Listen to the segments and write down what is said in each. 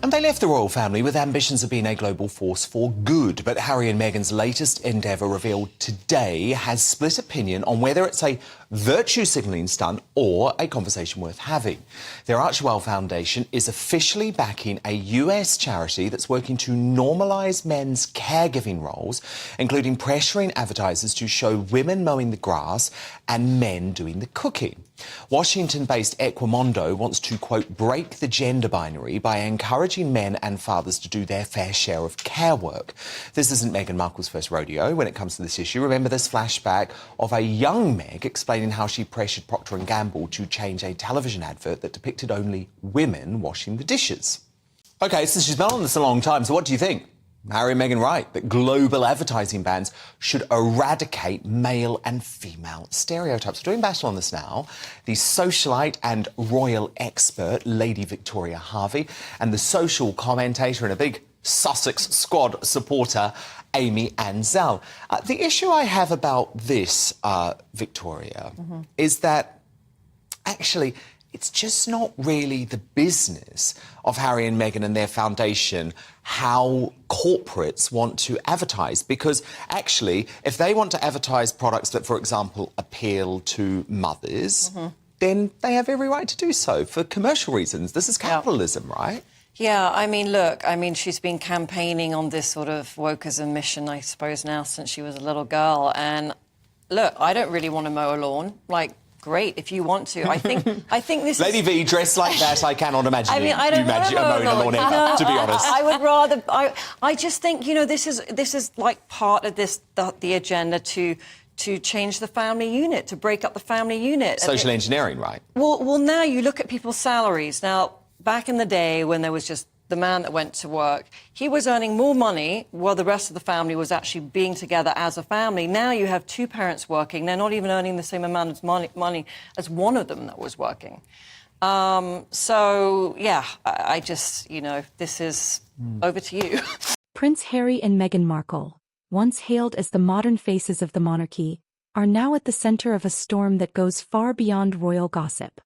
And they left the royal family with ambitions of being a global force for good. But Harry and Meghan's latest endeavour revealed today has split opinion on whether it's a virtue signalling stunt or a conversation worth having. Their Archewell Foundation is officially backing a US charity that's working to normalise men's caregiving roles, including pressuring advertisers to show women mowing the grass and men doing the cooking. Washington-based Equimondo wants to, quote, break the gender binary by encouraging men and fathers to do their fair share of care work. This isn't Meghan Markle's first rodeo when it comes to this issue. Remember this flashback of a young Meg explaining how she pressured Procter & Gamble to change a television advert that depicted only women washing the dishes. OK, so she's been on this a long time, so what do you think? Harry and Meghan right that global advertising bans should eradicate male and female stereotypes. We're doing battle on this now. The socialite and royal expert, Lady Victoria Hervey, and the social commentator and a big Sussex squad supporter, Amy Anzel. The issue I have about this, Victoria, is that actually it's just not really the business of Harry and Meghan and their foundation how corporates want to advertise. Because actually, if they want to advertise products that, for example, appeal to mothers, then they have every right to do so for commercial reasons. This is capitalism, right? Yeah, I mean, look, she's been campaigning on this sort of wokeism mission, I suppose, now since she was a little girl. And look, I don't really want to mow a lawn. Like, great, if you want to. I think this Lady V, dressed like that, I cannot imagine I mean, I don't mowing a lawn ever, to be honest. I would rather... I just think, you know, this is like part of the agenda to change the family unit, to break up the family unit. Social engineering, right? Well, now you look at people's salaries. Now, back in the day when there was just the man that went to work, he was earning more money while the rest of the family was actually being together as a family. Now you have two parents working. They're not even earning the same amount of money as one of them that was working. So, yeah, I just, you know, this is over to you. Prince Harry and Meghan Markle, once hailed as the modern faces of the monarchy, are now at the center of a storm that goes far beyond royal gossip.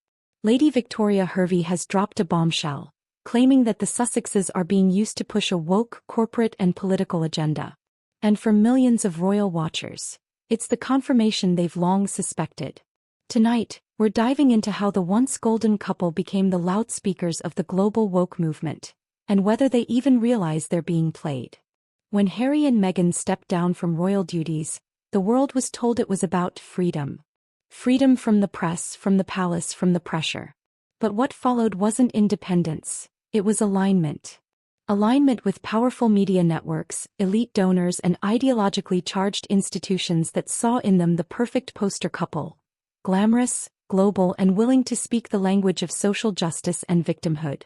Lady Victoria Hervey has dropped a bombshell, claiming that the Sussexes are being used to push a woke corporate and political agenda. And for millions of royal watchers, it's the confirmation they've long suspected. Tonight, we're diving into how the once golden couple became the loudspeakers of the global woke movement, and whether they even realize they're being played. When Harry and Meghan stepped down from royal duties, the world was told it was about freedom. Freedom from the press, from the palace, from the pressure. But what followed wasn't independence. It was alignment. Alignment with powerful media networks, elite donors, and ideologically charged institutions that saw in them the perfect poster couple. Glamorous, global, and willing to speak the language of social justice and victimhood.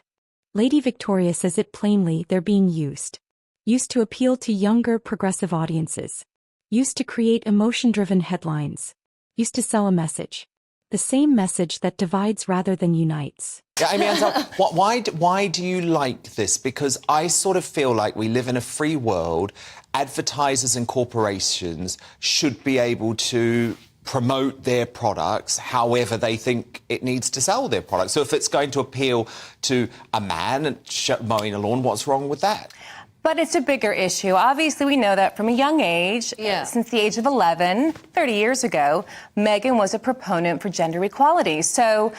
Lady Victoria says it plainly: they're being used. Used to appeal to younger, progressive audiences. Used to create emotion-driven headlines. Used to sell a message. The same message that divides rather than unites. Yeah, I mean, Anzel, why do you like this? Because I sort of feel like we live in a free world. Advertisers and corporations should be able to promote their products however they think it needs to sell their products. So if it's going to appeal to a man mowing a lawn, what's wrong with that? But it's a bigger issue. Obviously, we know that from a young age, since the age of 11, 30 years ago, Meghan was a proponent for gender equality. So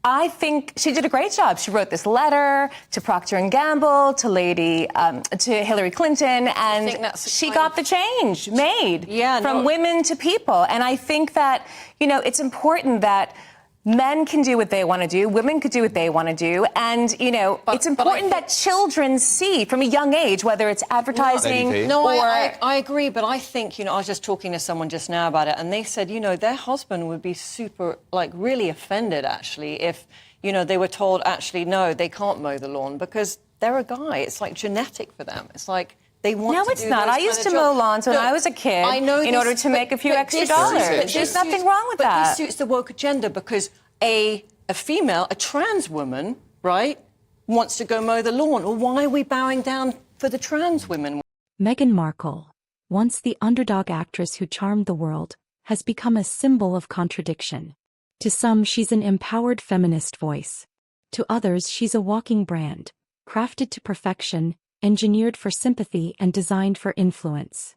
I think she did a great job. She wrote this letter to Procter & Gamble, to Hillary Clinton, and she got the change made from women to people. And I think that, you know, it's important that men can do what they want to do, women could do what they want to do, and, you know, it's important that children see from a young age, whether it's advertising I agree, but I think, you know, I was just talking to someone just now about it, and they said, you know, their husband would be super, like, really offended, actually, if, you know, they were told, actually, no, they can't mow the lawn, because they're a guy. It's, like, genetic for them. It's like... No, it's not. I used to mow lawns when I was a kid in order to make a few extra dollars. There's nothing wrong with that. But this suits the woke agenda because a female, a trans woman, right, wants to go mow the lawn. Well, why are we bowing down for the trans women? Meghan Markle, once the underdog actress who charmed the world, has become a symbol of contradiction. To some, she's an empowered feminist voice. To others, she's a walking brand, crafted to perfection, engineered for sympathy and designed for influence.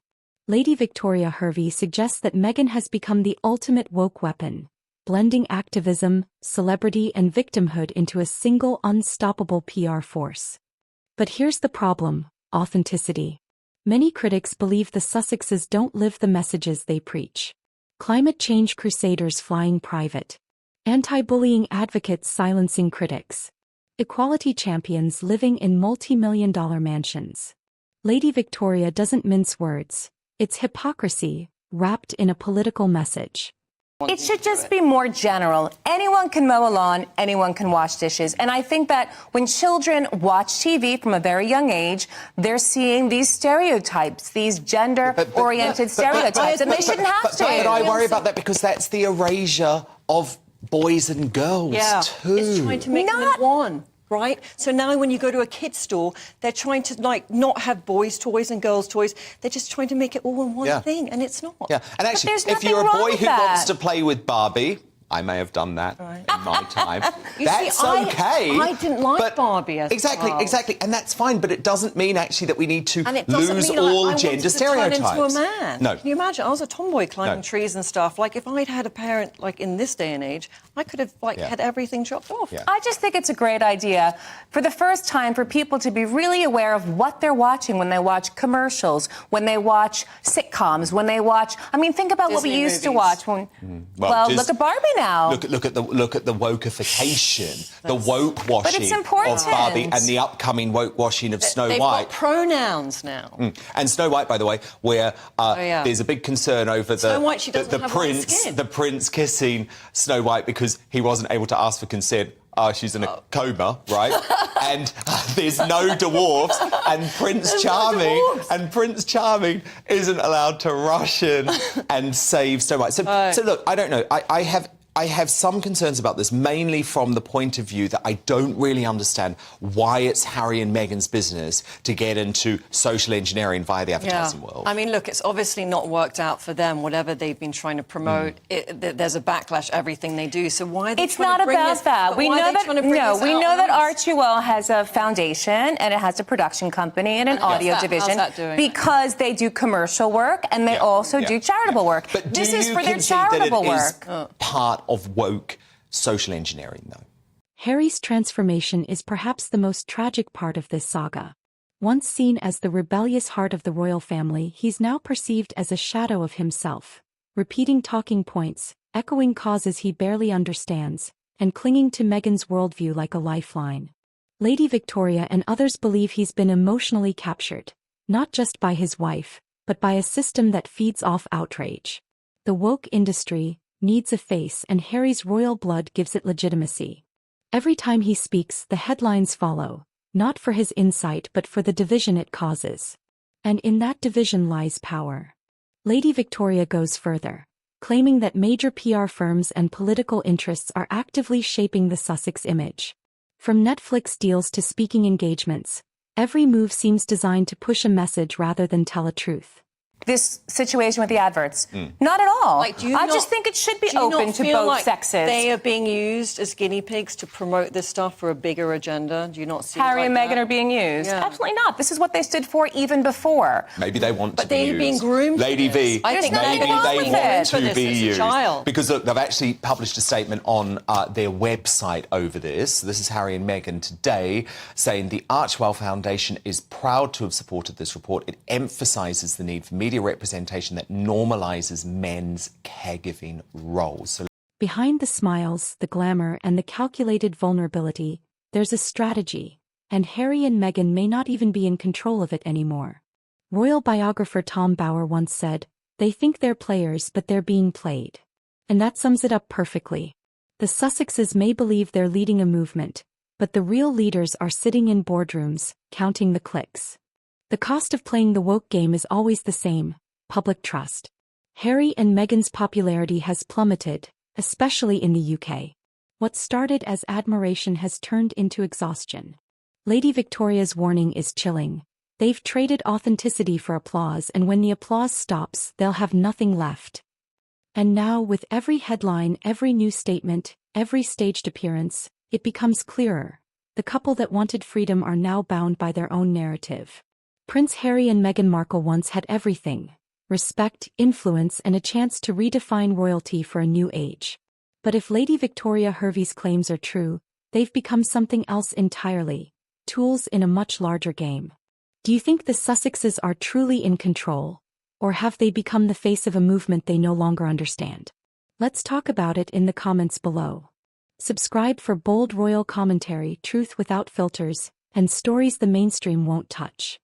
Lady Victoria Hervey suggests that Meghan has become the ultimate woke weapon, blending activism, celebrity and victimhood into a single unstoppable PR force. But here's the problem: authenticity. Many critics believe the Sussexes don't live the messages they preach. Climate change crusaders flying private. Anti-bullying advocates silencing critics. Equality champions living in multi-million-dollar mansions. Lady Victoria doesn't mince words. It's hypocrisy, wrapped in a political message. It should just be more general. Anyone can mow a lawn, anyone can wash dishes. And I think that when children watch TV from a very young age, they're seeing these stereotypes, these gender-oriented stereotypes, and they shouldn't have to. But I worry about that because that's the erasure of boys and girls, too. It's trying to make them in one. Right? So now when you go to a kid's store, they're trying to, like, not have boys' toys and girls' toys. They're just trying to make it all in one thing, and it's not. Yeah, and actually, if you're a boy who wants to play with Barbie, I may have done that in my time. That's okay. I didn't like Barbie as a child. Exactly, and that's fine. But it doesn't mean actually that we need to and it lose mean all I gender wanted stereotypes. To turn into a man. No. Can you imagine? I was a tomboy climbing trees and stuff. Like if I'd had a parent like in this day and age, I could have had everything chopped off. Yeah. I just think it's a great idea for the first time for people to be really aware of what they're watching when they watch commercials, when they watch sitcoms, when they watch. I mean, think about Disney what we used to movies. watch when. Well, look at Barbie now. Look at the wokeification, the woke washing of Barbie, and the upcoming woke washing of Snow They've White. got pronouns now. And Snow White, by the way, where there's a big concern over Snow White, she doesn't have white skin. the prince kissing Snow White because he wasn't able to ask for consent. She's in a coma, right? And there's no dwarfs, and Prince Charming isn't allowed to rush in and save Snow White. So look, I don't know. I have some concerns about this, mainly from the point of view that I don't really understand why it's Harry and Meghan's business to get into social engineering via the advertising world. I mean, look, it's obviously not worked out for them, whatever they've been trying to promote. There's a backlash, everything they do. So why are they It's trying not to bring about this, that. We know that we know that R2L has a foundation and it has a production company and an audio division how's that doing? Because they do commercial work and they also do charitable work. But this do is you for their concede that it charitable is work. part of woke social engineering, though? Harry's transformation is perhaps the most tragic part of this saga. Once seen as the rebellious heart of the royal family, he's now perceived as a shadow of himself, repeating talking points, echoing causes he barely understands, and clinging to Meghan's worldview like a lifeline. Lady Victoria and others believe he's been emotionally captured, not just by his wife, but by a system that feeds off outrage. The woke industry needs a face, and Harry's royal blood gives it legitimacy. Every time he speaks, the headlines follow, not for his insight but for the division it causes. And in that division lies power. Lady Victoria goes further, claiming that major PR firms and political interests are actively shaping the Sussex image. From Netflix deals to speaking engagements, every move seems designed to push a message rather than tell a truth. This situation with the adverts. Not at all. I just think it should be open to both sexes. They are being used as guinea pigs to promote this stuff for a bigger agenda. Do you not see Harry and Meghan that? are being used? Yeah. Absolutely not. This is what they stood for even before. Maybe they want to be used. But they're being groomed. Lady V, I think maybe they want to be used. Child. Because look, they've actually published a statement on their website over this. This is Harry and Meghan today, saying the Archwell Foundation is proud to have supported this report. It emphasises the need for media representation that normalises men's caregiving roles. So behind the smiles, the glamour, and the calculated vulnerability, there's a strategy, and Harry and Meghan may not even be in control of it anymore. Royal biographer Tom Bower once said, "They think they're players, but they're being played." And that sums it up perfectly. The Sussexes may believe they're leading a movement, but the real leaders are sitting in boardrooms, counting the clicks. The cost of playing the woke game is always the same: public trust. Harry and Meghan's popularity has plummeted, especially in the UK. What started as admiration has turned into exhaustion. Lady Victoria's warning is chilling. They've traded authenticity for applause, and when the applause stops, they'll have nothing left. And now, with every headline, every news statement, every staged appearance, it becomes clearer. The couple that wanted freedom are now bound by their own narrative. Prince Harry and Meghan Markle once had everything: respect, influence, and a chance to redefine royalty for a new age. But if Lady Victoria Hervey's claims are true, they've become something else entirely: tools in a much larger game. Do you think the Sussexes are truly in control, or have they become the face of a movement they no longer understand? Let's talk about it in the comments below. Subscribe for bold royal commentary, truth without filters, and stories the mainstream won't touch.